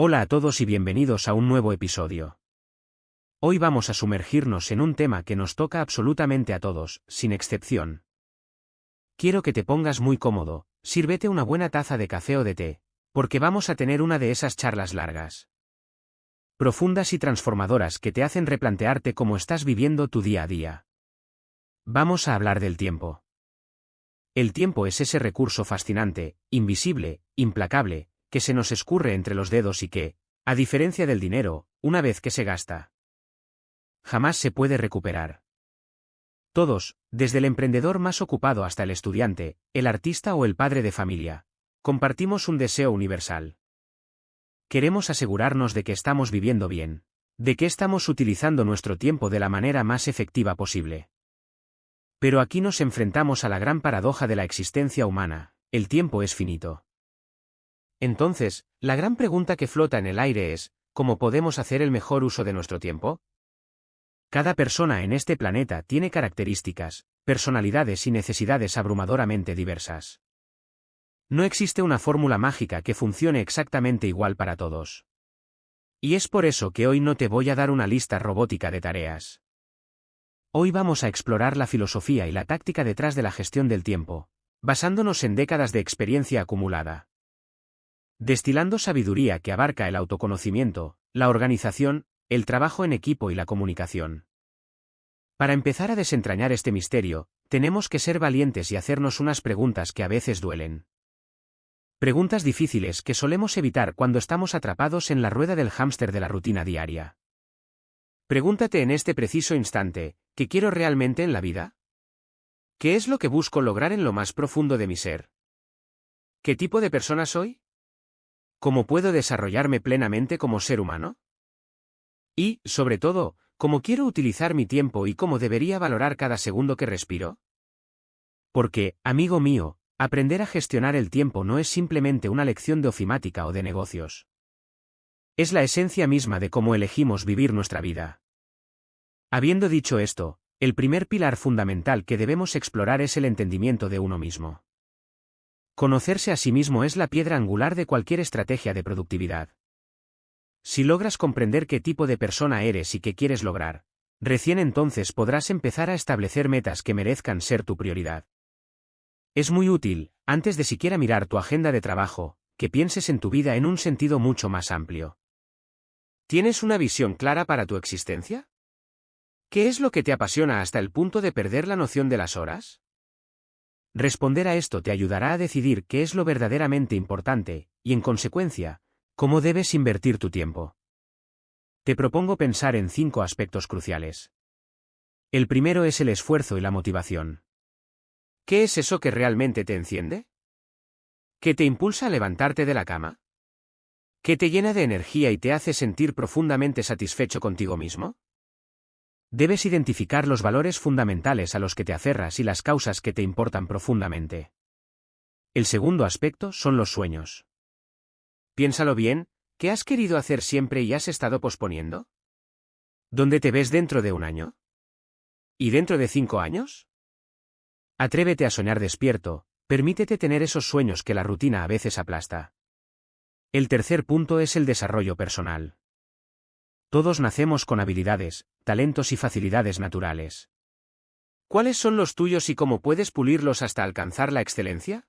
Hola a todos y bienvenidos a un nuevo episodio. Hoy vamos a sumergirnos en un tema que nos toca absolutamente a todos, sin excepción. Quiero que te pongas muy cómodo, sírvete una buena taza de café o de té, porque vamos a tener una de esas charlas largas, profundas y transformadoras que te hacen replantearte cómo estás viviendo tu día a día. Vamos a hablar del tiempo. El tiempo es ese recurso fascinante, invisible, implacable, que se nos escurre entre los dedos y que, a diferencia del dinero, una vez que se gasta, jamás se puede recuperar. Todos, desde el emprendedor más ocupado hasta el estudiante, el artista o el padre de familia, compartimos un deseo universal. Queremos asegurarnos de que estamos viviendo bien, de que estamos utilizando nuestro tiempo de la manera más efectiva posible. Pero aquí nos enfrentamos a la gran paradoja de la existencia humana: el tiempo es finito. Entonces, la gran pregunta que flota en el aire es: ¿cómo podemos hacer el mejor uso de nuestro tiempo? Cada persona en este planeta tiene características, personalidades y necesidades abrumadoramente diversas. No existe una fórmula mágica que funcione exactamente igual para todos. Y es por eso que hoy no te voy a dar una lista robótica de tareas. Hoy vamos a explorar la filosofía y la táctica detrás de la gestión del tiempo, basándonos en décadas de experiencia acumulada. Destilando sabiduría que abarca el autoconocimiento, la organización, el trabajo en equipo y la comunicación. Para empezar a desentrañar este misterio, tenemos que ser valientes y hacernos unas preguntas que a veces duelen. Preguntas difíciles que solemos evitar cuando estamos atrapados en la rueda del hámster de la rutina diaria. Pregúntate en este preciso instante: ¿qué quiero realmente en la vida? ¿Qué es lo que busco lograr en lo más profundo de mi ser? ¿Qué tipo de persona soy? ¿Cómo puedo desarrollarme plenamente como ser humano? Y, sobre todo, ¿cómo quiero utilizar mi tiempo y cómo debería valorar cada segundo que respiro? Porque, amigo mío, aprender a gestionar el tiempo no es simplemente una lección de ofimática o de negocios. Es la esencia misma de cómo elegimos vivir nuestra vida. Habiendo dicho esto, el primer pilar fundamental que debemos explorar es el entendimiento de uno mismo. Conocerse a sí mismo es la piedra angular de cualquier estrategia de productividad. Si logras comprender qué tipo de persona eres y qué quieres lograr, recién entonces podrás empezar a establecer metas que merezcan ser tu prioridad. Es muy útil, antes de siquiera mirar tu agenda de trabajo, que pienses en tu vida en un sentido mucho más amplio. ¿Tienes una visión clara para tu existencia? ¿Qué es lo que te apasiona hasta el punto de perder la noción de las horas? Responder a esto te ayudará a decidir qué es lo verdaderamente importante, y en consecuencia, cómo debes invertir tu tiempo. Te propongo pensar en 5 aspectos cruciales. El primero es el esfuerzo y la motivación. ¿Qué es eso que realmente te enciende? ¿Qué te impulsa a levantarte de la cama? ¿Qué te llena de energía y te hace sentir profundamente satisfecho contigo mismo? Debes identificar los valores fundamentales a los que te aferras y las causas que te importan profundamente. El segundo aspecto son los sueños. Piénsalo bien: ¿qué has querido hacer siempre y has estado posponiendo? ¿Dónde te ves dentro de un año? ¿Y dentro de 5 años? Atrévete a soñar despierto, permítete tener esos sueños que la rutina a veces aplasta. El tercer punto es el desarrollo personal. Todos nacemos con habilidades, talentos y facilidades naturales. ¿Cuáles son los tuyos y cómo puedes pulirlos hasta alcanzar la excelencia?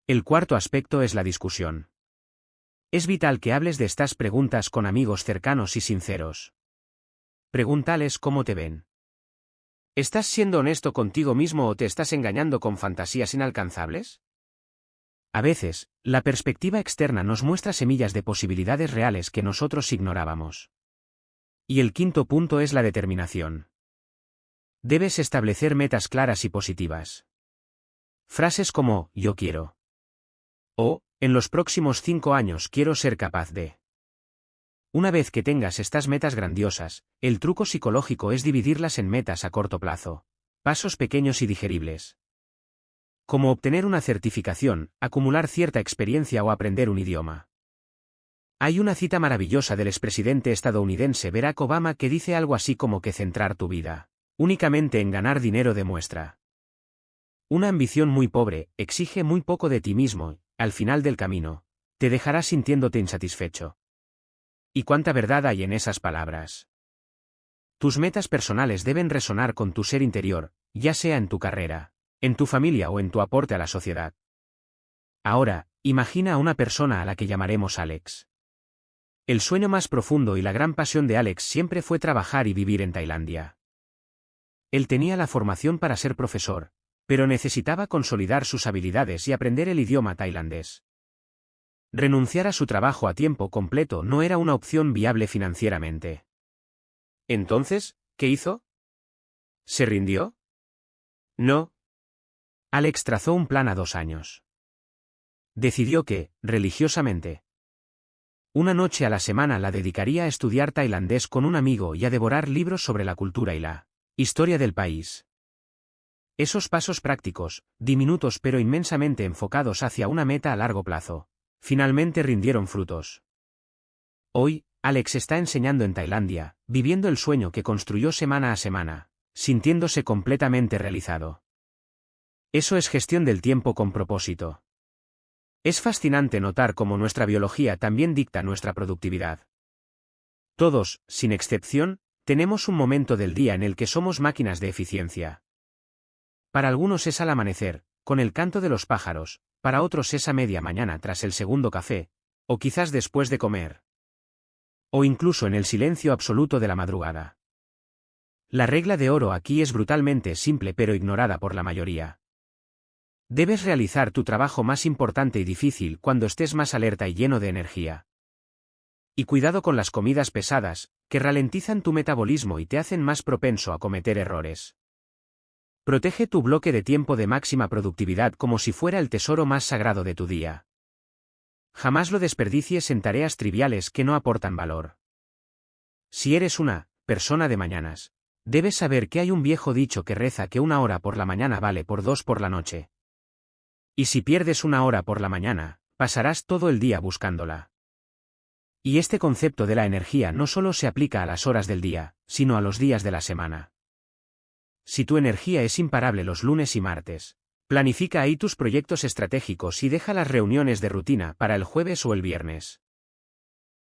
El cuarto aspecto es la discusión. Es vital que hables de estas preguntas con amigos cercanos y sinceros. Pregúntales cómo te ven. ¿Estás siendo honesto contigo mismo o te estás engañando con fantasías inalcanzables? A veces, la perspectiva externa nos muestra semillas de posibilidades reales que nosotros ignorábamos. Y el quinto punto es la determinación. Debes establecer metas claras y positivas. Frases como: yo quiero. O, en los próximos 5 años quiero ser capaz de. Una vez que tengas estas metas grandiosas, el truco psicológico es dividirlas en metas a corto plazo, pasos pequeños y digeribles. Como obtener una certificación, acumular cierta experiencia o aprender un idioma. Hay una cita maravillosa del expresidente estadounidense Barack Obama que dice algo así como que centrar tu vida únicamente en ganar dinero demuestra una ambición muy pobre, exige muy poco de ti mismo, al final del camino, Te dejarás sintiéndote insatisfecho. ¿Y cuánta verdad hay en esas palabras? Tus metas personales deben resonar con tu ser interior, ya sea en tu carrera, en tu familia o en tu aporte a la sociedad. Ahora, imagina a una persona a la que llamaremos Alex. El sueño más profundo y la gran pasión de Alex siempre fue trabajar y vivir en Tailandia. Él tenía la formación para ser profesor, pero necesitaba consolidar sus habilidades y aprender el idioma tailandés. Renunciar a su trabajo a tiempo completo no era una opción viable financieramente. Entonces, ¿qué hizo? ¿Se rindió? No. Alex trazó un plan a 2 años. Decidió que, religiosamente, una noche a la semana la dedicaría a estudiar tailandés con un amigo y a devorar libros sobre la cultura y la historia del país. Esos pasos prácticos, diminutos pero inmensamente enfocados hacia una meta a largo plazo, finalmente rindieron frutos. Hoy, Alex está enseñando en Tailandia, viviendo el sueño que construyó semana a semana, sintiéndose completamente realizado. Eso es gestión del tiempo con propósito. Es fascinante notar cómo nuestra biología también dicta nuestra productividad. Todos, sin excepción, tenemos un momento del día en el que somos máquinas de eficiencia. Para algunos es al amanecer, con el canto de los pájaros, para otros es a media mañana tras el segundo café, o quizás después de comer. O incluso en el silencio absoluto de la madrugada. La regla de oro aquí es brutalmente simple pero ignorada por la mayoría. Debes realizar tu trabajo más importante y difícil cuando estés más alerta y lleno de energía. Y cuidado con las comidas pesadas, que ralentizan tu metabolismo y te hacen más propenso a cometer errores. Protege tu bloque de tiempo de máxima productividad como si fuera el tesoro más sagrado de tu día. Jamás lo desperdicies en tareas triviales que no aportan valor. Si eres una persona de mañanas, debes saber que hay un viejo dicho que reza que 1 hora por la mañana vale por 2 por la noche. Y si pierdes 1 hora por la mañana, pasarás todo el día buscándola. Y este concepto de la energía no solo se aplica a las horas del día, sino a los días de la semana. Si tu energía es imparable los lunes y martes, planifica ahí tus proyectos estratégicos y deja las reuniones de rutina para el jueves o el viernes.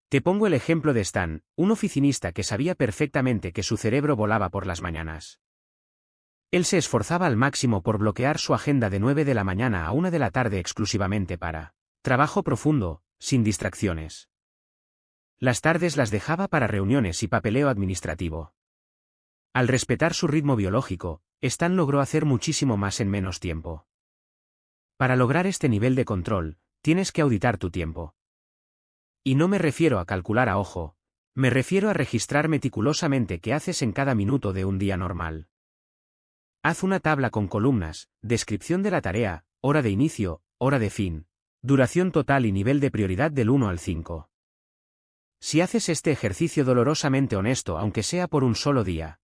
Te pongo el ejemplo de Stan, un oficinista que sabía perfectamente que su cerebro volaba por las mañanas. Él se esforzaba al máximo por bloquear su agenda de 9 de la mañana a 1 de la tarde exclusivamente para trabajo profundo, sin distracciones. Las tardes las dejaba para reuniones y papeleo administrativo. Al respetar su ritmo biológico, Stan logró hacer muchísimo más en menos tiempo. Para lograr este nivel de control, tienes que auditar tu tiempo. Y no me refiero a calcular a ojo, me refiero a registrar meticulosamente qué haces en cada minuto de un día normal. Haz una tabla con columnas, descripción de la tarea, hora de inicio, hora de fin, duración total y nivel de prioridad del 1 al 5. Si haces este ejercicio dolorosamente honesto aunque sea por un solo día,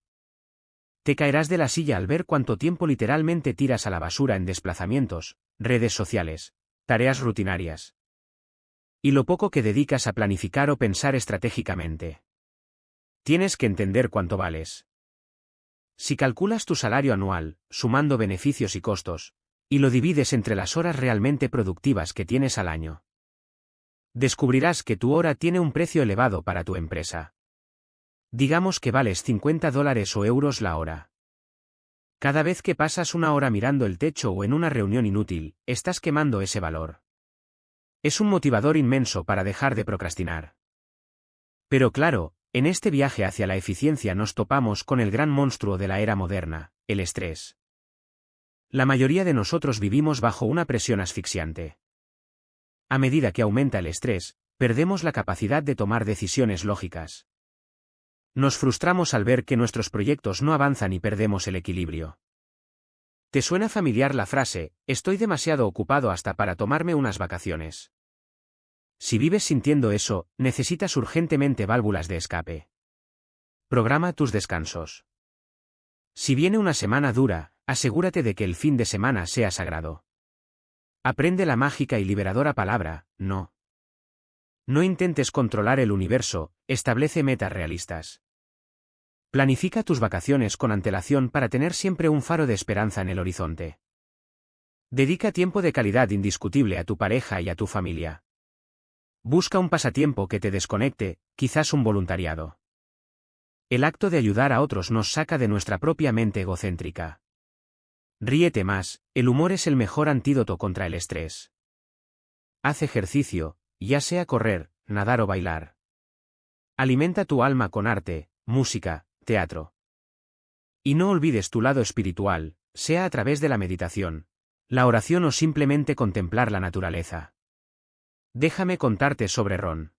te caerás de la silla al ver cuánto tiempo literalmente tiras a la basura en desplazamientos, redes sociales, tareas rutinarias. Y lo poco que dedicas a planificar o pensar estratégicamente. Tienes que entender cuánto vales. Si calculas tu salario anual, sumando beneficios y costos, y lo divides entre las horas realmente productivas que tienes al año, descubrirás que tu hora tiene un precio elevado para tu empresa. Digamos que vales $50 o euros la hora. Cada vez que pasas 1 hora mirando el techo o en una reunión inútil, estás quemando ese valor. Es un motivador inmenso para dejar de procrastinar. Pero claro, en este viaje hacia la eficiencia nos topamos con el gran monstruo de la era moderna, el estrés. La mayoría de nosotros vivimos bajo una presión asfixiante. A medida que aumenta el estrés, perdemos la capacidad de tomar decisiones lógicas. Nos frustramos al ver que nuestros proyectos no avanzan y perdemos el equilibrio. ¿Te suena familiar la frase, estoy demasiado ocupado hasta para tomarme unas vacaciones? Si vives sintiendo eso, necesitas urgentemente válvulas de escape. Programa tus descansos. Si viene una semana dura, asegúrate de que el fin de semana sea sagrado. Aprende la mágica y liberadora palabra, no. No intentes controlar el universo, establece metas realistas. Planifica tus vacaciones con antelación para tener siempre un faro de esperanza en el horizonte. Dedica tiempo de calidad indiscutible a tu pareja y a tu familia. Busca un pasatiempo que te desconecte, quizás un voluntariado. El acto de ayudar a otros nos saca de nuestra propia mente egocéntrica. Ríete más, el humor es el mejor antídoto contra el estrés. Haz ejercicio, ya sea correr, nadar o bailar. Alimenta tu alma con arte, música, teatro. Y no olvides tu lado espiritual, sea a través de la meditación, la oración o simplemente contemplar la naturaleza. Déjame contarte sobre Ron.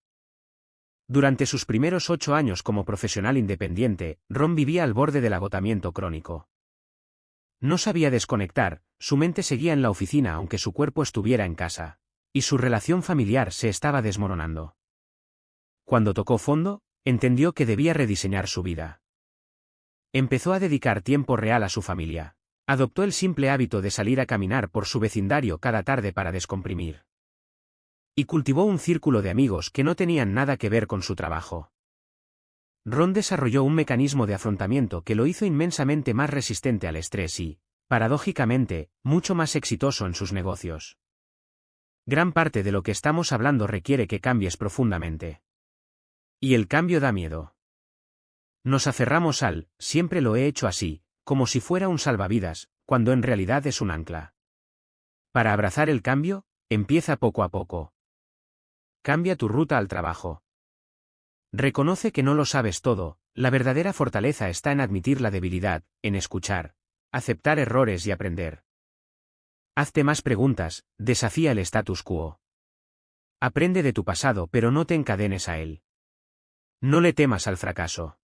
Durante sus primeros 8 años como profesional independiente, Ron vivía al borde del agotamiento crónico. No sabía desconectar, su mente seguía en la oficina aunque su cuerpo estuviera en casa, y su relación familiar se estaba desmoronando. Cuando tocó fondo, entendió que debía rediseñar su vida. Empezó a dedicar tiempo real a su familia. Adoptó el simple hábito de salir a caminar por su vecindario cada tarde para descomprimir. Y cultivó un círculo de amigos que no tenían nada que ver con su trabajo. Ron desarrolló un mecanismo de afrontamiento que lo hizo inmensamente más resistente al estrés y, paradójicamente, mucho más exitoso en sus negocios. Gran parte de lo que estamos hablando requiere que cambies profundamente. Y el cambio da miedo. Nos aferramos al, siempre lo he hecho así, como si fuera un salvavidas, cuando en realidad es un ancla. Para abrazar el cambio, empieza poco a poco. Cambia tu ruta al trabajo. Reconoce que no lo sabes todo, la verdadera fortaleza está en admitir la debilidad, en escuchar, aceptar errores y aprender. Hazte más preguntas, desafía el status quo. Aprende de tu pasado pero no te encadenes a él. No le temas al fracaso.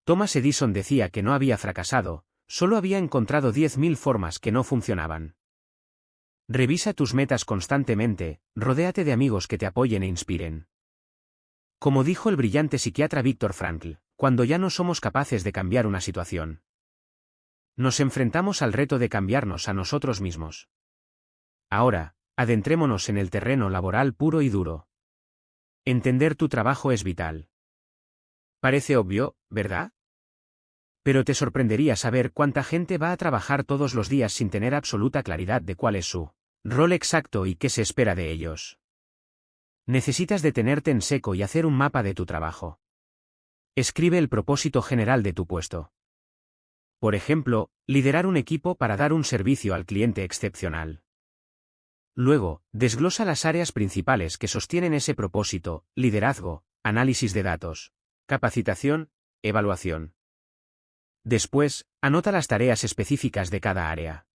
Thomas Edison decía que no había fracasado, solo había encontrado 10.000 formas que no funcionaban. Revisa tus metas constantemente, rodéate de amigos que te apoyen e inspiren. Como dijo el brillante psiquiatra Viktor Frankl, cuando ya no somos capaces de cambiar una situación, nos enfrentamos al reto de cambiarnos a nosotros mismos. Ahora, adentrémonos en el terreno laboral puro y duro. Entender tu trabajo es vital. Parece obvio, ¿verdad? Pero te sorprendería saber cuánta gente va a trabajar todos los días sin tener absoluta claridad de cuál es su rol exacto y qué se espera de ellos. Necesitas detenerte en seco y hacer un mapa de tu trabajo. Escribe el propósito general de tu puesto. Por ejemplo, liderar un equipo para dar un servicio al cliente excepcional. Luego, desglosa las áreas principales que sostienen ese propósito: liderazgo, análisis de datos, capacitación, evaluación. Después, anota las tareas específicas de cada área.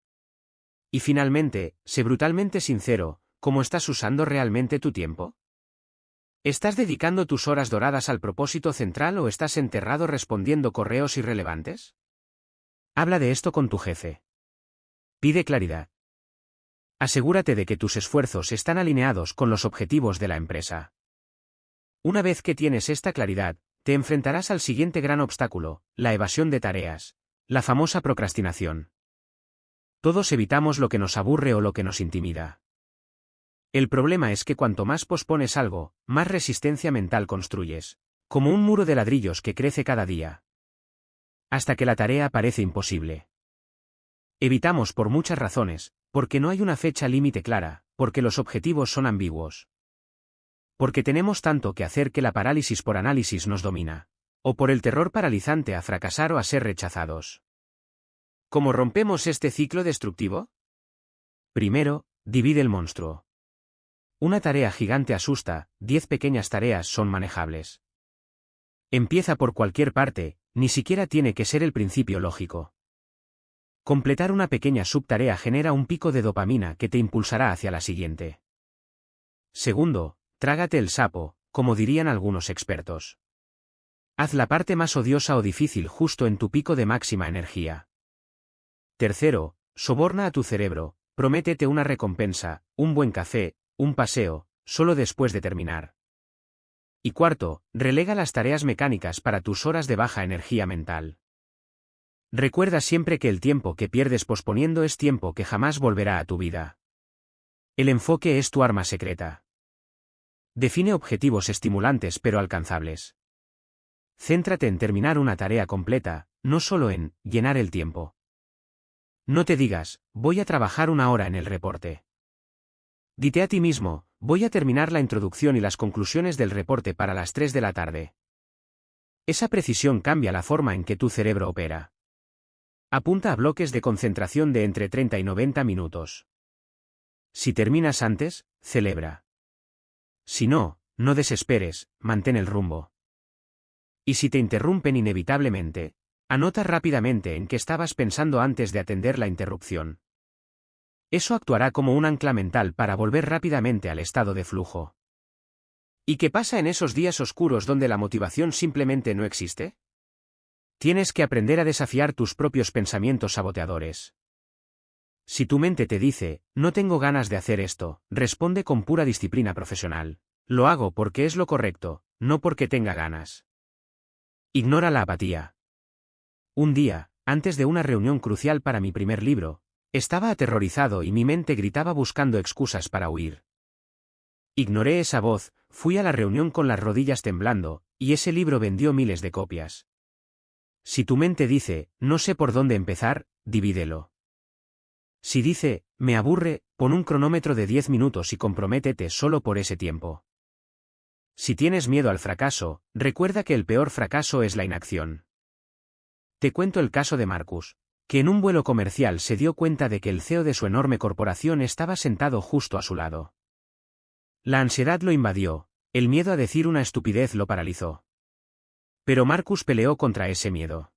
Y finalmente, sé brutalmente sincero, ¿cómo estás usando realmente tu tiempo? ¿Estás dedicando tus horas doradas al propósito central o estás enterrado respondiendo correos irrelevantes? Habla de esto con tu jefe. Pide claridad. Asegúrate de que tus esfuerzos están alineados con los objetivos de la empresa. Una vez que tienes esta claridad, te enfrentarás al siguiente gran obstáculo: la evasión de tareas, la famosa procrastinación. Todos evitamos lo que nos aburre o lo que nos intimida. El problema es que cuanto más pospones algo, más resistencia mental construyes, como un muro de ladrillos que crece cada día, hasta que la tarea parece imposible. Evitamos por muchas razones: porque no hay una fecha límite clara, porque los objetivos son ambiguos, porque tenemos tanto que hacer que la parálisis por análisis nos domina, o por el terror paralizante a fracasar o a ser rechazados. ¿Cómo rompemos este ciclo destructivo? Primero, divide el monstruo. Una tarea gigante asusta, 10 pequeñas tareas son manejables. Empieza por cualquier parte, ni siquiera tiene que ser el principio lógico. Completar una pequeña subtarea genera un pico de dopamina que te impulsará hacia la siguiente. Segundo, trágate el sapo, como dirían algunos expertos. Haz la parte más odiosa o difícil justo en tu pico de máxima energía. Tercero, soborna a tu cerebro, prométete una recompensa, un buen café, un paseo, solo después de terminar. Y cuarto, relega las tareas mecánicas para tus horas de baja energía mental. Recuerda siempre que el tiempo que pierdes posponiendo es tiempo que jamás volverá a tu vida. El enfoque es tu arma secreta. Define objetivos estimulantes pero alcanzables. Céntrate en terminar una tarea completa, no solo en llenar el tiempo. No te digas, voy a trabajar 1 hora en el reporte. Dite a ti mismo, voy a terminar la introducción y las conclusiones del reporte para las 3 de la tarde. Esa precisión cambia la forma en que tu cerebro opera. Apunta a bloques de concentración de entre 30 y 90 minutos. Si terminas antes, celebra. Si no, no desesperes, mantén el rumbo. Y si te interrumpen inevitablemente, anota rápidamente en qué estabas pensando antes de atender la interrupción. Eso actuará como un ancla mental para volver rápidamente al estado de flujo. ¿Y qué pasa en esos días oscuros donde la motivación simplemente no existe? Tienes que aprender a desafiar tus propios pensamientos saboteadores. Si tu mente te dice, no tengo ganas de hacer esto, responde con pura disciplina profesional. Lo hago porque es lo correcto, no porque tenga ganas. Ignora la apatía. Un día, antes de una reunión crucial para mi primer libro, estaba aterrorizado y mi mente gritaba buscando excusas para huir. Ignoré esa voz, fui a la reunión con las rodillas temblando, y ese libro vendió miles de copias. Si tu mente dice, no sé por dónde empezar, divídelo. Si dice, me aburre, pon un cronómetro de 10 minutos y comprométete solo por ese tiempo. Si tienes miedo al fracaso, recuerda que el peor fracaso es la inacción. Te cuento el caso de Marcus, que en un vuelo comercial se dio cuenta de que el CEO de su enorme corporación estaba sentado justo a su lado. La ansiedad lo invadió, el miedo a decir una estupidez lo paralizó. Pero Marcus peleó contra ese miedo.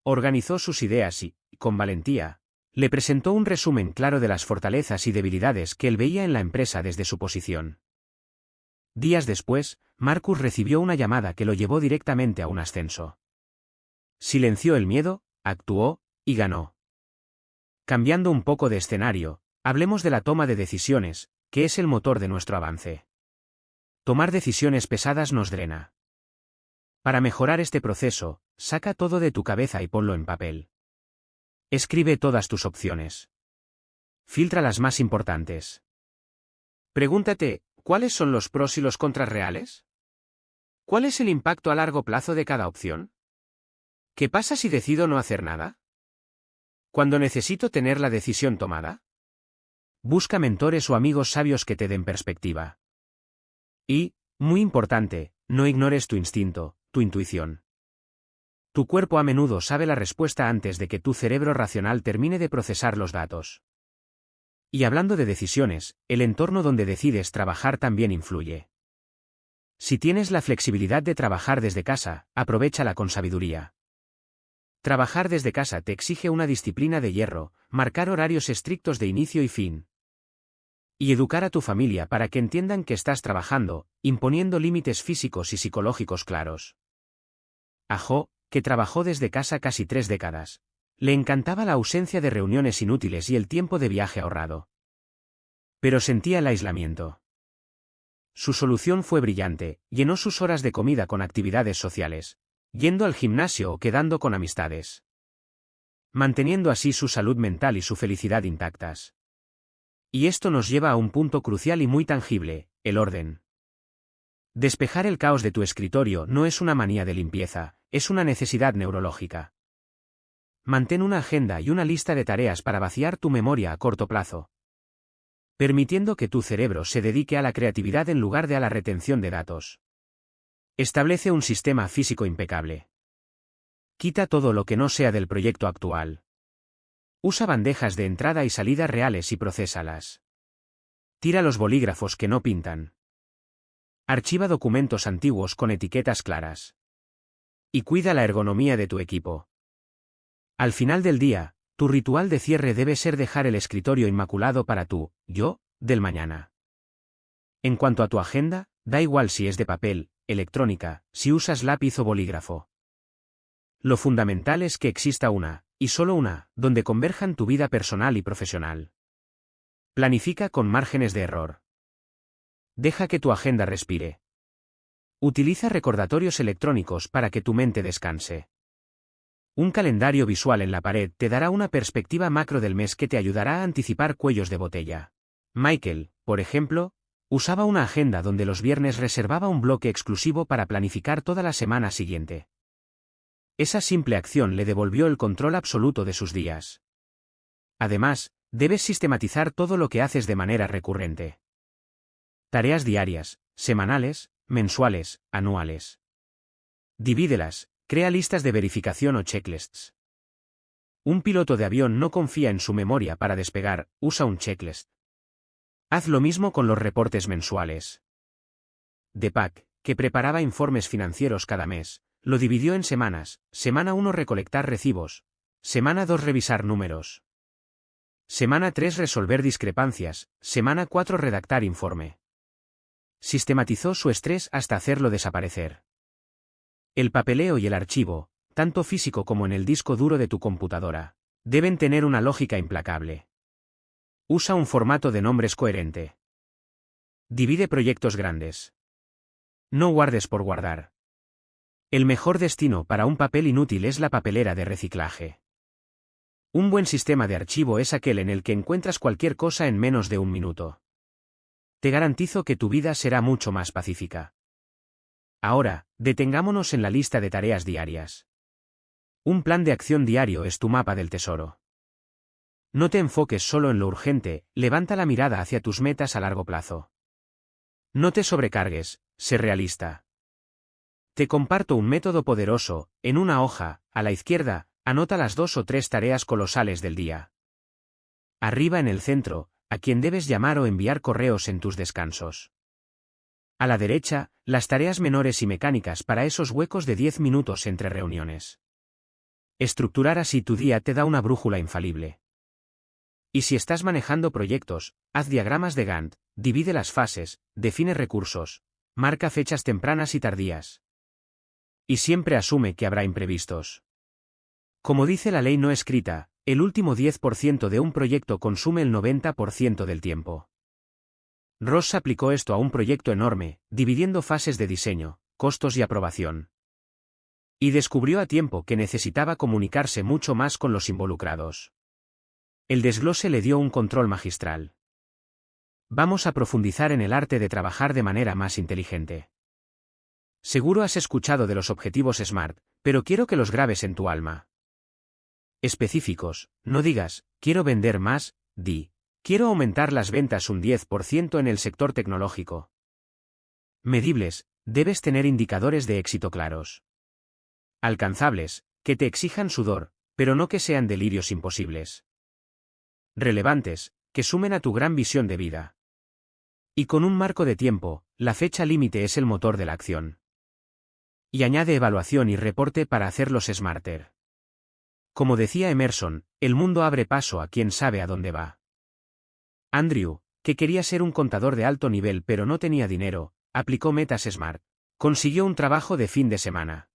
Organizó sus ideas y, con valentía, le presentó un resumen claro de las fortalezas y debilidades que él veía en la empresa desde su posición. Días después, Marcus recibió una llamada que lo llevó directamente a un ascenso. Silenció el miedo, actuó, y ganó. Cambiando un poco de escenario, hablemos de la toma de decisiones, que es el motor de nuestro avance. Tomar decisiones pesadas nos drena. Para mejorar este proceso, saca todo de tu cabeza y ponlo en papel. Escribe todas tus opciones. Filtra las más importantes. Pregúntate, ¿cuáles son los pros y los contras reales? ¿Cuál es el impacto a largo plazo de cada opción? ¿Qué pasa si decido no hacer nada? ¿Cuándo necesito tener la decisión tomada? Busca mentores o amigos sabios que te den perspectiva. Y, muy importante, no ignores tu instinto, tu intuición. Tu cuerpo a menudo sabe la respuesta antes de que tu cerebro racional termine de procesar los datos. Y hablando de decisiones, el entorno donde decides trabajar también influye. Si tienes la flexibilidad de trabajar desde casa, aprovéchala con sabiduría. Trabajar desde casa te exige una disciplina de hierro, marcar horarios estrictos de inicio y fin. Y educar a tu familia para que entiendan que estás trabajando, imponiendo límites físicos y psicológicos claros. A Jo, que trabajó desde casa casi 3 décadas, le encantaba la ausencia de reuniones inútiles y el tiempo de viaje ahorrado. Pero sentía el aislamiento. Su solución fue brillante, llenó sus horas de comida con actividades sociales, yendo al gimnasio o quedando con amistades, manteniendo así su salud mental y su felicidad intactas. Y esto nos lleva a un punto crucial y muy tangible, el orden. Despejar el caos de tu escritorio no es una manía de limpieza, es una necesidad neurológica. Mantén una agenda y una lista de tareas para vaciar tu memoria a corto plazo, permitiendo que tu cerebro se dedique a la creatividad en lugar de a la retención de datos. Establece un sistema físico impecable. Quita todo lo que no sea del proyecto actual. Usa bandejas de entrada y salida reales y procésalas. Tira los bolígrafos que no pintan. Archiva documentos antiguos con etiquetas claras. Y cuida la ergonomía de tu equipo. Al final del día, tu ritual de cierre debe ser dejar el escritorio inmaculado para tu yo del mañana. En cuanto a tu agenda, da igual si es de papel, electrónica, si usas lápiz o bolígrafo. Lo fundamental es que exista una, y solo una, donde converjan tu vida personal y profesional. Planifica con márgenes de error. Deja que tu agenda respire. Utiliza recordatorios electrónicos para que tu mente descanse. Un calendario visual en la pared te dará una perspectiva macro del mes que te ayudará a anticipar cuellos de botella. Michael, por ejemplo, usaba una agenda donde los viernes reservaba un bloque exclusivo para planificar toda la semana siguiente. Esa simple acción le devolvió el control absoluto de sus días. Además, Debes sistematizar todo lo que haces de manera recurrente. Tareas diarias, semanales, mensuales, anuales. Divídelas, crea listas de verificación o checklists. Un piloto de avión no confía en su memoria para despegar, usa un checklist. Haz lo mismo con los reportes mensuales. Deepak, que preparaba informes financieros cada mes, lo dividió en semanas: semana 1 recolectar recibos, semana 2 revisar números, semana 3 resolver discrepancias, semana 4 redactar informe. Sistematizó su estrés hasta hacerlo desaparecer. El papeleo y el archivo, tanto físico como en el disco duro de tu computadora, deben tener una lógica implacable. Usa un formato de nombres coherente. Divide proyectos grandes. No guardes por guardar. El mejor destino para un papel inútil es la papelera de reciclaje. Un buen sistema de archivo es aquel en el que encuentras cualquier cosa en menos de un minuto. Te garantizo que tu vida será mucho más pacífica. Ahora, detengámonos en la lista de tareas diarias. Un plan de acción diario es tu mapa del tesoro. No te enfoques solo en lo urgente, levanta la mirada hacia tus metas a largo plazo. No te sobrecargues, sé realista. Te comparto un método poderoso: en una hoja, a la izquierda, anota las 2 o 3 tareas colosales del día. Arriba en el centro, a quien debes llamar o enviar correos en tus descansos. A la derecha, las tareas menores y mecánicas para esos huecos de 10 minutos entre reuniones. Estructurar así tu día te da una brújula infalible. Y si estás manejando proyectos, haz diagramas de Gantt, divide las fases, define recursos, marca fechas tempranas y tardías. Y siempre asume que habrá imprevistos. Como dice la ley no escrita, el último 10% de un proyecto consume el 90% del tiempo. Ross aplicó esto a un proyecto enorme, dividiendo fases de diseño, costos y aprobación. Y descubrió a tiempo que necesitaba comunicarse mucho más con los involucrados. El desglose le dio un control magistral. Vamos a profundizar en el arte de trabajar de manera más inteligente. Seguro has escuchado de los objetivos SMART, pero quiero que los grabes en tu alma. Específicos: no digas, quiero vender más, di, quiero aumentar las ventas un 10% en el sector tecnológico. Medibles: debes tener indicadores de éxito claros. Alcanzables: que te exijan sudor, pero no que sean delirios imposibles. Relevantes: que sumen a tu gran visión de vida. Y con un marco de tiempo, la fecha límite es el motor de la acción. Y añade evaluación y reporte para hacerlos smarter. Como decía Emerson, el mundo abre paso a quien sabe a dónde va. Andrew, que quería ser un contador de alto nivel pero no tenía dinero, aplicó metas SMART. Consiguió un trabajo de fin de semana.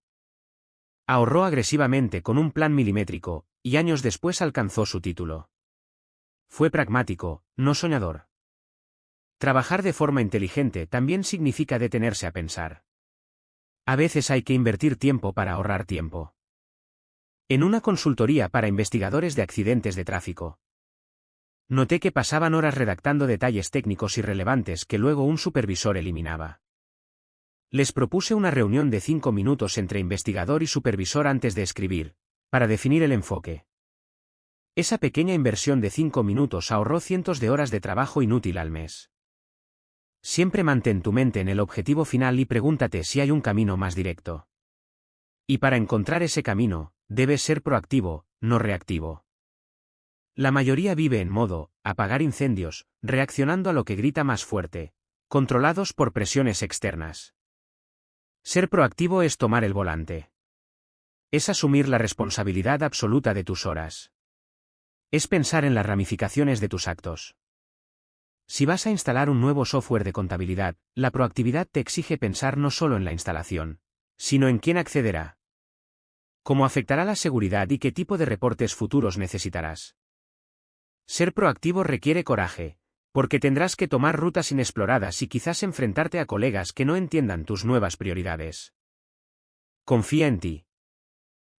Ahorró agresivamente con un plan milimétrico, y años después alcanzó su título. Fue pragmático, no soñador. Trabajar de forma inteligente también significa detenerse a pensar. A veces hay que invertir tiempo para ahorrar tiempo. En una consultoría para investigadores de accidentes de tráfico, noté que pasaban horas redactando detalles técnicos irrelevantes que luego un supervisor eliminaba. Les propuse una reunión de 5 minutos entre investigador y supervisor antes de escribir, para definir el enfoque. Esa pequeña inversión de 5 minutos ahorró cientos de horas de trabajo inútil al mes. Siempre mantén tu mente en el objetivo final y pregúntate si hay un camino más directo. Y para encontrar ese camino, debes ser proactivo, no reactivo. La mayoría vive en modo apagar incendios, reaccionando a lo que grita más fuerte, controlados por presiones externas. Ser proactivo es tomar el volante. Es asumir la responsabilidad absoluta de tus horas. Es pensar en las ramificaciones de tus actos. Si vas a instalar un nuevo software de contabilidad, la proactividad te exige pensar no solo en la instalación, sino en quién accederá, cómo afectará la seguridad y qué tipo de reportes futuros necesitarás. Ser proactivo requiere coraje, porque tendrás que tomar rutas inexploradas y quizás enfrentarte a colegas que no entiendan tus nuevas prioridades. Confía en ti.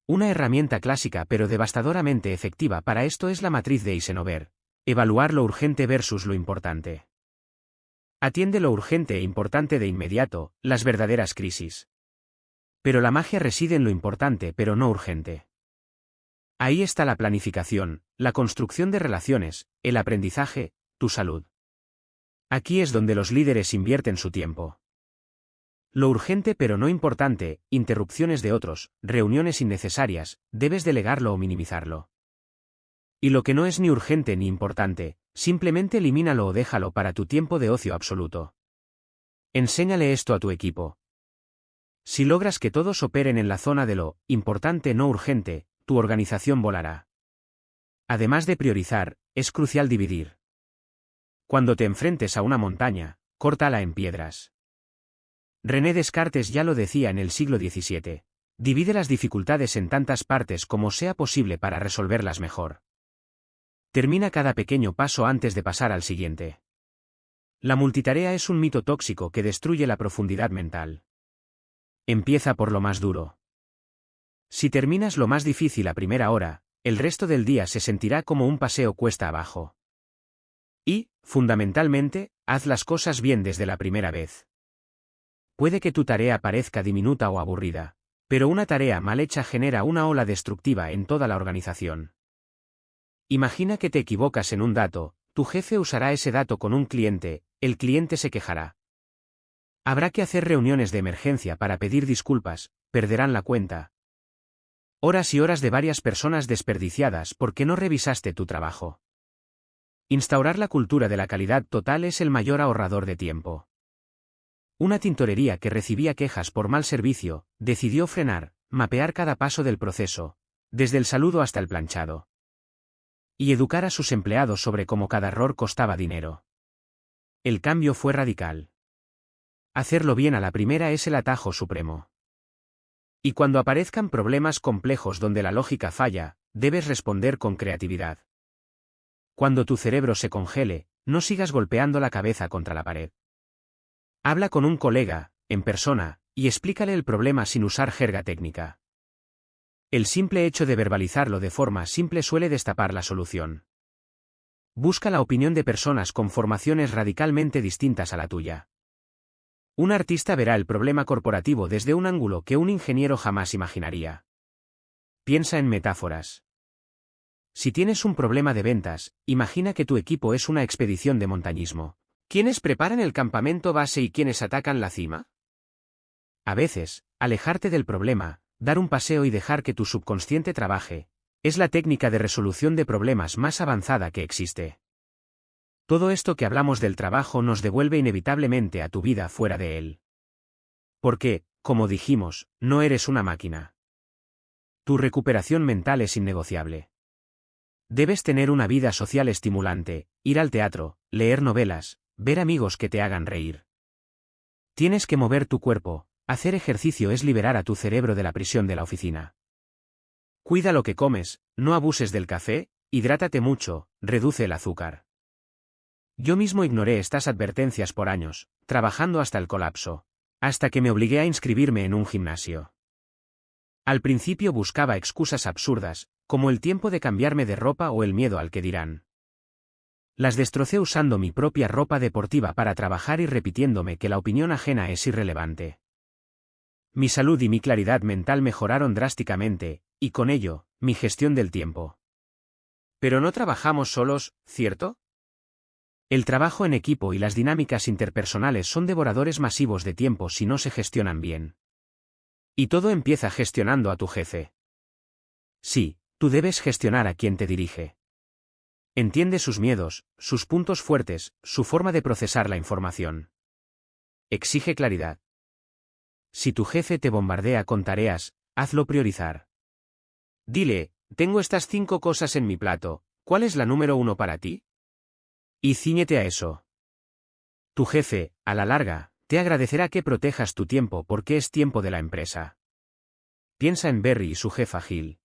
Una herramienta clásica pero devastadoramente efectiva para esto es la matriz de Eisenhower: evaluar lo urgente versus lo importante. Atiende lo urgente e importante de inmediato, las verdaderas crisis. Pero la magia reside en lo importante pero no urgente. Ahí está la planificación, la construcción de relaciones, el aprendizaje, tu salud. Aquí es donde los líderes invierten su tiempo. Lo urgente pero no importante, interrupciones de otros, reuniones innecesarias, debes delegarlo o minimizarlo. Y lo que no es ni urgente ni importante, simplemente elimínalo o déjalo para tu tiempo de ocio absoluto. Enséñale esto a tu equipo. Si logras que todos operen en la zona de lo importante no urgente, tu organización volará. Además de priorizar, es crucial dividir. Cuando te enfrentes a una montaña, córtala en piedras. René Descartes ya lo decía en el siglo XVII. Divide las dificultades en tantas partes como sea posible para resolverlas mejor. Termina cada pequeño paso antes de pasar al siguiente. La multitarea es un mito tóxico que destruye la profundidad mental. Empieza por lo más duro. Si terminas lo más difícil a primera hora, el resto del día se sentirá como un paseo cuesta abajo. Y, fundamentalmente, haz las cosas bien desde la primera vez. Puede que tu tarea parezca diminuta o aburrida, pero una tarea mal hecha genera una ola destructiva en toda la organización. Imagina que te equivocas en un dato, tu jefe usará ese dato con un cliente, el cliente se quejará. Habrá que hacer reuniones de emergencia para pedir disculpas, perderán la cuenta. Horas y horas de varias personas desperdiciadas porque no revisaste tu trabajo. Instaurar la cultura de la calidad total es el mayor ahorrador de tiempo. Una tintorería que recibía quejas por mal servicio, decidió frenar, mapear cada paso del proceso, desde el saludo hasta el planchado. Y educar a sus empleados sobre cómo cada error costaba dinero. El cambio fue radical. Hacerlo bien a la primera es el atajo supremo. Y cuando aparezcan problemas complejos donde la lógica falla, debes responder con creatividad. Cuando tu cerebro se congele, no sigas golpeando la cabeza contra la pared. Habla con un colega, en persona, y explícale el problema sin usar jerga técnica. El simple hecho de verbalizarlo de forma simple suele destapar la solución. Busca la opinión de personas con formaciones radicalmente distintas a la tuya. Un artista verá el problema corporativo desde un ángulo que un ingeniero jamás imaginaría. Piensa en metáforas. Si tienes un problema de ventas, imagina que tu equipo es una expedición de montañismo. ¿Quiénes preparan el campamento base y quiénes atacan la cima? A veces, alejarte del problema, dar un paseo y dejar que tu subconsciente trabaje, es la técnica de resolución de problemas más avanzada que existe. Todo esto que hablamos del trabajo nos devuelve inevitablemente a tu vida fuera de él. Porque, como dijimos, no eres una máquina. Tu recuperación mental es innegociable. Debes tener una vida social estimulante, ir al teatro, leer novelas, ver amigos que te hagan reír. Tienes que mover tu cuerpo, hacer ejercicio es liberar a tu cerebro de la prisión de la oficina. Cuida lo que comes, no abuses del café, hidrátate mucho, reduce el azúcar. Yo mismo ignoré estas advertencias por años, trabajando hasta el colapso, hasta que me obligué a inscribirme en un gimnasio. Al principio buscaba excusas absurdas, como el tiempo de cambiarme de ropa o el miedo al que dirán. Las destrocé usando mi propia ropa deportiva para trabajar y repitiéndome que la opinión ajena es irrelevante. Mi salud y mi claridad mental mejoraron drásticamente, y con ello, mi gestión del tiempo. Pero no trabajamos solos, ¿cierto? El trabajo en equipo y las dinámicas interpersonales son devoradores masivos de tiempo si no se gestionan bien. Y todo empieza gestionando a tu jefe. Sí, tú debes gestionar a quien te dirige. Entiende sus miedos, sus puntos fuertes, su forma de procesar la información. Exige claridad. Si tu jefe te bombardea con tareas, hazlo priorizar. Dile, tengo estas 5 cosas en mi plato, ¿cuál es la número 1 para ti? Y cíñete a eso. Tu jefe, a la larga, te agradecerá que protejas tu tiempo porque es tiempo de la empresa. Piensa en Berry y su jefa Gil.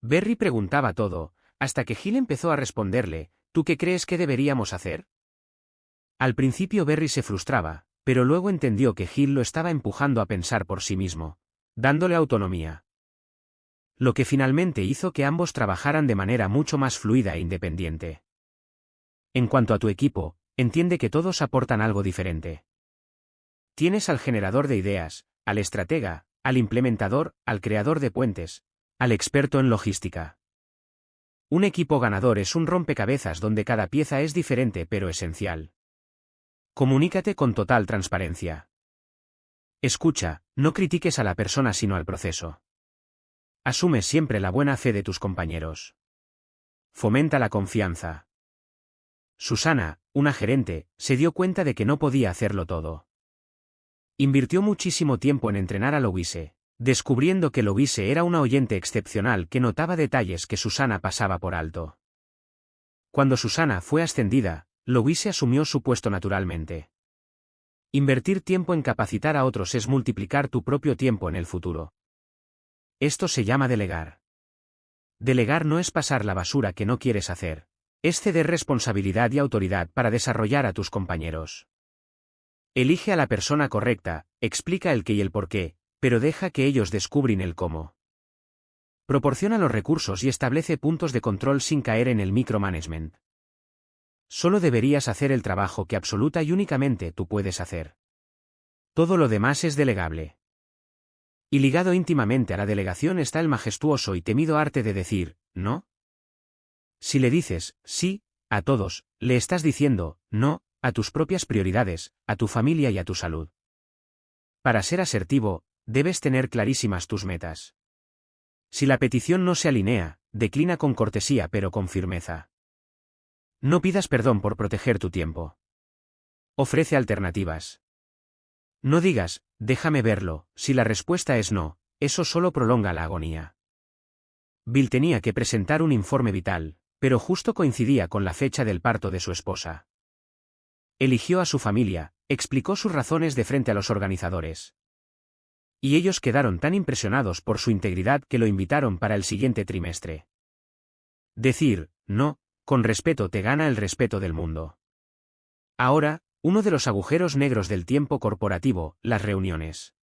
Berry preguntaba todo, hasta que Gil empezó a responderle, ¿tú qué crees que deberíamos hacer? Al principio Berry se frustraba, pero luego entendió que Gil lo estaba empujando a pensar por sí mismo, dándole autonomía. Lo que finalmente hizo que ambos trabajaran de manera mucho más fluida e independiente. En cuanto a tu equipo, entiende que todos aportan algo diferente. Tienes al generador de ideas, al estratega, al implementador, al creador de puentes, al experto en logística. Un equipo ganador es un rompecabezas donde cada pieza es diferente pero esencial. Comunícate con total transparencia. Escucha, no critiques a la persona sino al proceso. Asume siempre la buena fe de tus compañeros. Fomenta la confianza. Susana, una gerente, se dio cuenta de que no podía hacerlo todo. Invirtió muchísimo tiempo en entrenar a Louise, descubriendo que Louise era una oyente excepcional que notaba detalles que Susana pasaba por alto. Cuando Susana fue ascendida, Louise asumió su puesto naturalmente. Invertir tiempo en capacitar a otros es multiplicar tu propio tiempo en el futuro. Esto se llama delegar. Delegar no es pasar la basura que no quieres hacer. Es ceder responsabilidad y autoridad para desarrollar a tus compañeros. Elige a la persona correcta, explica el qué y el por qué, pero deja que ellos descubren el cómo. Proporciona los recursos y establece puntos de control sin caer en el micromanagement. Solo deberías hacer el trabajo que absoluta y únicamente tú puedes hacer. Todo lo demás es delegable. Y ligado íntimamente a la delegación está el majestuoso y temido arte de decir, ¿no? Si le dices, sí, a todos, le estás diciendo, no, a tus propias prioridades, a tu familia y a tu salud. Para ser asertivo, debes tener clarísimas tus metas. Si la petición no se alinea, declina con cortesía pero con firmeza. No pidas perdón por proteger tu tiempo. Ofrece alternativas. No digas, déjame verlo, si la respuesta es no, eso solo prolonga la agonía. Bill tenía que presentar un informe vital, pero justo coincidía con la fecha del parto de su esposa. Eligió a su familia, explicó sus razones de frente a los organizadores. Y ellos quedaron tan impresionados por su integridad que lo invitaron para el siguiente trimestre. Decir, no, con respeto te gana el respeto del mundo. Ahora, uno de los agujeros negros del tiempo corporativo, las reuniones.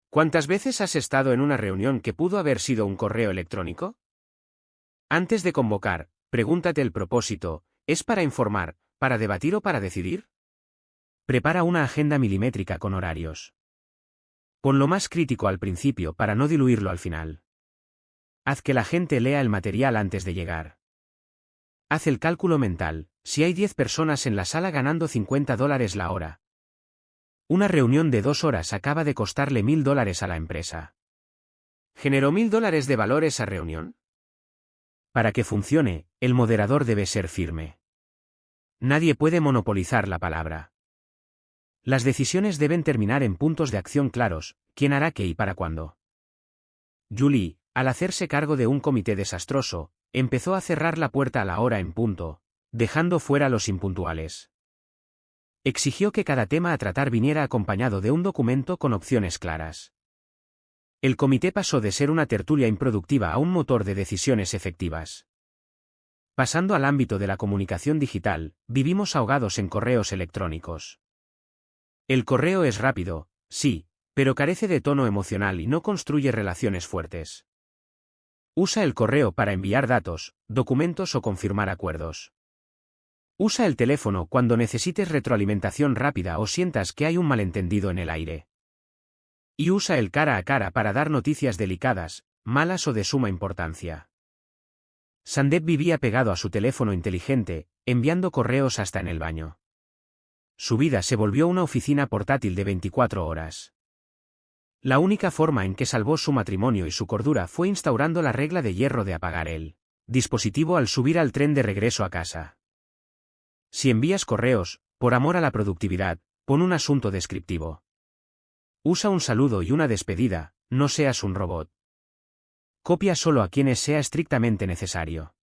¿Cuántas veces has estado en una reunión que pudo haber sido un correo electrónico? Antes de convocar, pregúntate el propósito, ¿es para informar, para debatir o para decidir? Prepara una agenda milimétrica con horarios. Pon lo más crítico al principio para no diluirlo al final. Haz que la gente lea el material antes de llegar. Haz el cálculo mental, si hay 10 personas en la sala ganando $50 la hora. Una reunión de 2 horas acaba de costarle $1000 a la empresa. ¿Generó $1000 de valor esa reunión? Para que funcione, el moderador debe ser firme. Nadie puede monopolizar la palabra. Las decisiones deben terminar en puntos de acción claros, quién hará qué y para cuándo. Julie, al hacerse cargo de un comité desastroso, empezó a cerrar la puerta a la hora en punto, dejando fuera a los impuntuales. Exigió que cada tema a tratar viniera acompañado de un documento con opciones claras. El comité pasó de ser una tertulia improductiva a un motor de decisiones efectivas. Pasando al ámbito de la comunicación digital, vivimos ahogados en correos electrónicos. El correo es rápido, sí, pero carece de tono emocional y no construye relaciones fuertes. Usa el correo para enviar datos, documentos o confirmar acuerdos. Usa el teléfono cuando necesites retroalimentación rápida o sientas que hay un malentendido en el aire. Y usa el cara a cara para dar noticias delicadas, malas o de suma importancia. Sandeep vivía pegado a su teléfono inteligente, enviando correos hasta en el baño. Su vida se volvió una oficina portátil de 24 horas. La única forma en que salvó su matrimonio y su cordura fue instaurando la regla de hierro de apagar el dispositivo al subir al tren de regreso a casa. Si envías correos, por amor a la productividad, pon un asunto descriptivo. Usa un saludo y una despedida, no seas un robot. Copia solo a quienes sea estrictamente necesario.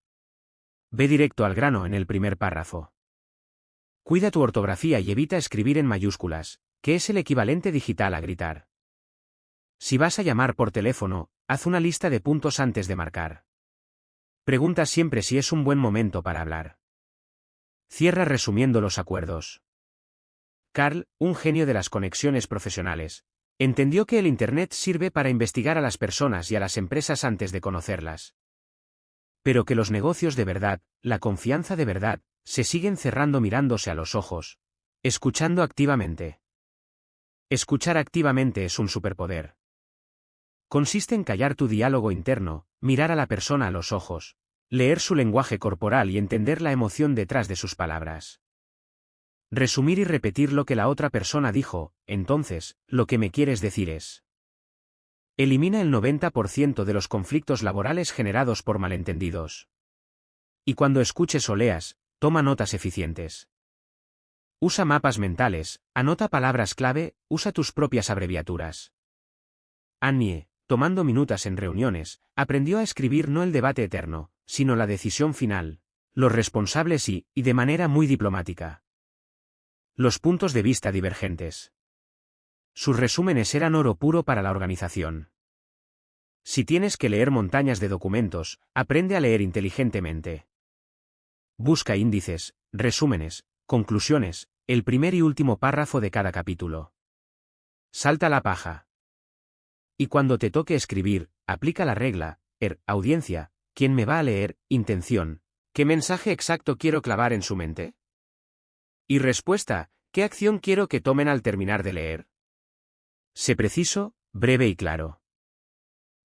Ve directo al grano en el primer párrafo. Cuida tu ortografía y evita escribir en mayúsculas, que es el equivalente digital a gritar. Si vas a llamar por teléfono, haz una lista de puntos antes de marcar. Pregunta siempre si es un buen momento para hablar. Cierra resumiendo los acuerdos. Carl, un genio de las conexiones profesionales, entendió que el Internet sirve para investigar a las personas y a las empresas antes de conocerlas. Pero que los negocios de verdad, la confianza de verdad, se siguen cerrando mirándose a los ojos, escuchando activamente. Escuchar activamente es un superpoder. Consiste en callar tu diálogo interno, mirar a la persona a los ojos, Leer su lenguaje corporal y entender la emoción detrás de sus palabras. Resumir y repetir lo que la otra persona dijo. Entonces, lo que me quieres decir es. Elimina el 90% de los conflictos laborales generados por malentendidos. Y cuando escuches o leas, toma notas eficientes. Usa mapas mentales, anota palabras clave, usa tus propias abreviaturas. Annie, tomando minutas en reuniones, aprendió a escribir no el debate eterno, sino la decisión final, los responsables y de manera muy diplomática. Los puntos de vista divergentes. Sus resúmenes eran oro puro para la organización. Si tienes que leer montañas de documentos, aprende a leer inteligentemente. Busca índices, resúmenes, conclusiones, el primer y último párrafo de cada capítulo. Salta la paja. Y cuando te toque escribir, aplica la regla, audiencia, ¿quién me va a leer? Intención, ¿qué mensaje exacto quiero clavar en su mente? Y respuesta, ¿qué acción quiero que tomen al terminar de leer? Sé preciso, breve y claro.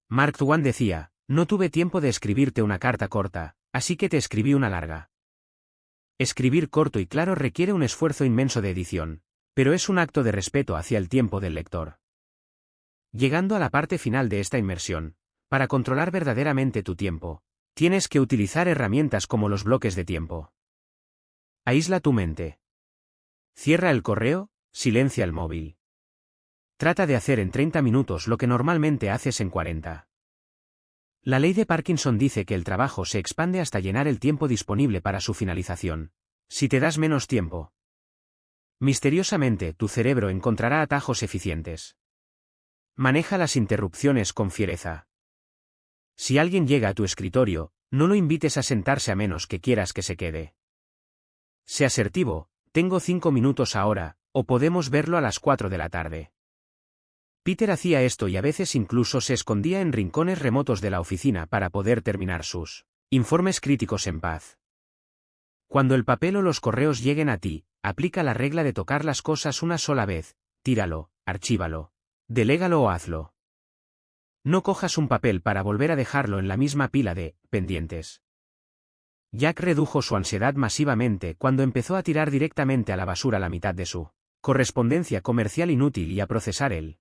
Mark Twain decía, no tuve tiempo de escribirte una carta corta, así que te escribí una larga. Escribir corto y claro requiere un esfuerzo inmenso de edición, pero es un acto de respeto hacia el tiempo del lector. Llegando a la parte final de esta inmersión, para controlar verdaderamente tu tiempo, tienes que utilizar herramientas como los bloques de tiempo. Aísla tu mente. Cierra el correo, silencia el móvil. Trata de hacer en 30 minutos lo que normalmente haces en 40. La ley de Parkinson dice que el trabajo se expande hasta llenar el tiempo disponible para su finalización. Si te das menos tiempo, misteriosamente tu cerebro encontrará atajos eficientes. Maneja las interrupciones con fiereza. Si alguien llega a tu escritorio, no lo invites a sentarse a menos que quieras que se quede. Sé asertivo, tengo 5 minutos ahora, o podemos verlo a las 4 de la tarde. Peter hacía esto y a veces incluso se escondía en rincones remotos de la oficina para poder terminar sus informes críticos en paz. Cuando el papel o los correos lleguen a ti, aplica la regla de tocar las cosas una sola vez, tíralo, archívalo, delégalo o hazlo. No cojas un papel para volver a dejarlo en la misma pila de pendientes. Jack redujo su ansiedad masivamente cuando empezó a tirar directamente a la basura la mitad de su correspondencia comercial inútil y a procesar el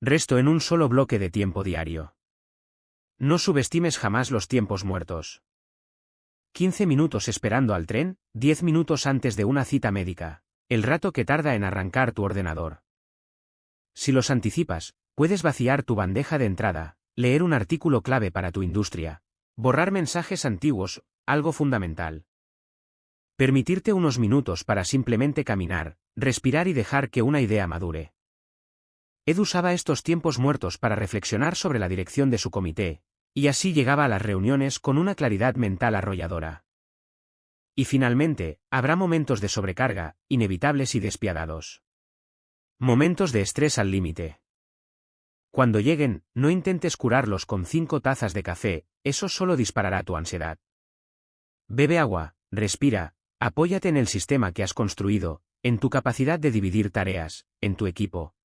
resto en un solo bloque de tiempo diario. No subestimes jamás los tiempos muertos. 15 minutos esperando al tren, 10 minutos antes de una cita médica, el rato que tarda en arrancar tu ordenador. Si los anticipas, puedes vaciar tu bandeja de entrada, leer un artículo clave para tu industria, borrar mensajes antiguos, algo fundamental. Permitirte unos minutos para simplemente caminar, respirar y dejar que una idea madure. Ed usaba estos tiempos muertos para reflexionar sobre la dirección de su comité, y así llegaba a las reuniones con una claridad mental arrolladora. Y finalmente, habrá momentos de sobrecarga, inevitables y despiadados. Momentos de estrés al límite. Cuando lleguen, no intentes curarlos con 5 tazas de café, eso solo disparará tu ansiedad. Bebe agua, respira, apóyate en el sistema que has construido, en tu capacidad de dividir tareas, en tu equipo.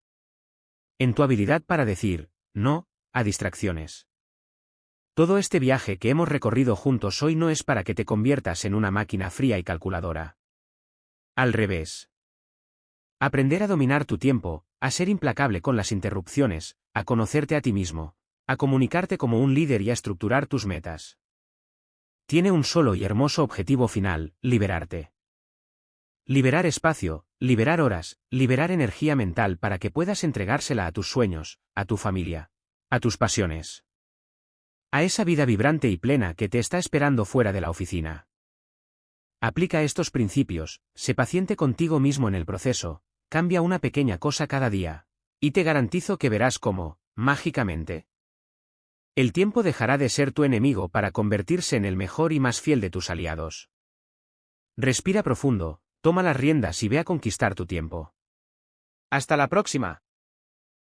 En tu habilidad para decir, no, a distracciones. Todo este viaje que hemos recorrido juntos hoy no es para que te conviertas en una máquina fría y calculadora. Al revés. Aprender a dominar tu tiempo, a ser implacable con las interrupciones, a conocerte a ti mismo, a comunicarte como un líder y a estructurar tus metas. Tiene un solo y hermoso objetivo final, liberarte. Liberar espacio, liberar horas, liberar energía mental para que puedas entregársela a tus sueños, a tu familia, a tus pasiones. A esa vida vibrante y plena que te está esperando fuera de la oficina. Aplica estos principios, sé paciente contigo mismo en el proceso, cambia una pequeña cosa cada día, y te garantizo que verás cómo, mágicamente, el tiempo dejará de ser tu enemigo para convertirse en el mejor y más fiel de tus aliados. Respira profundo. Toma las riendas y ve a conquistar tu tiempo. ¡Hasta la próxima!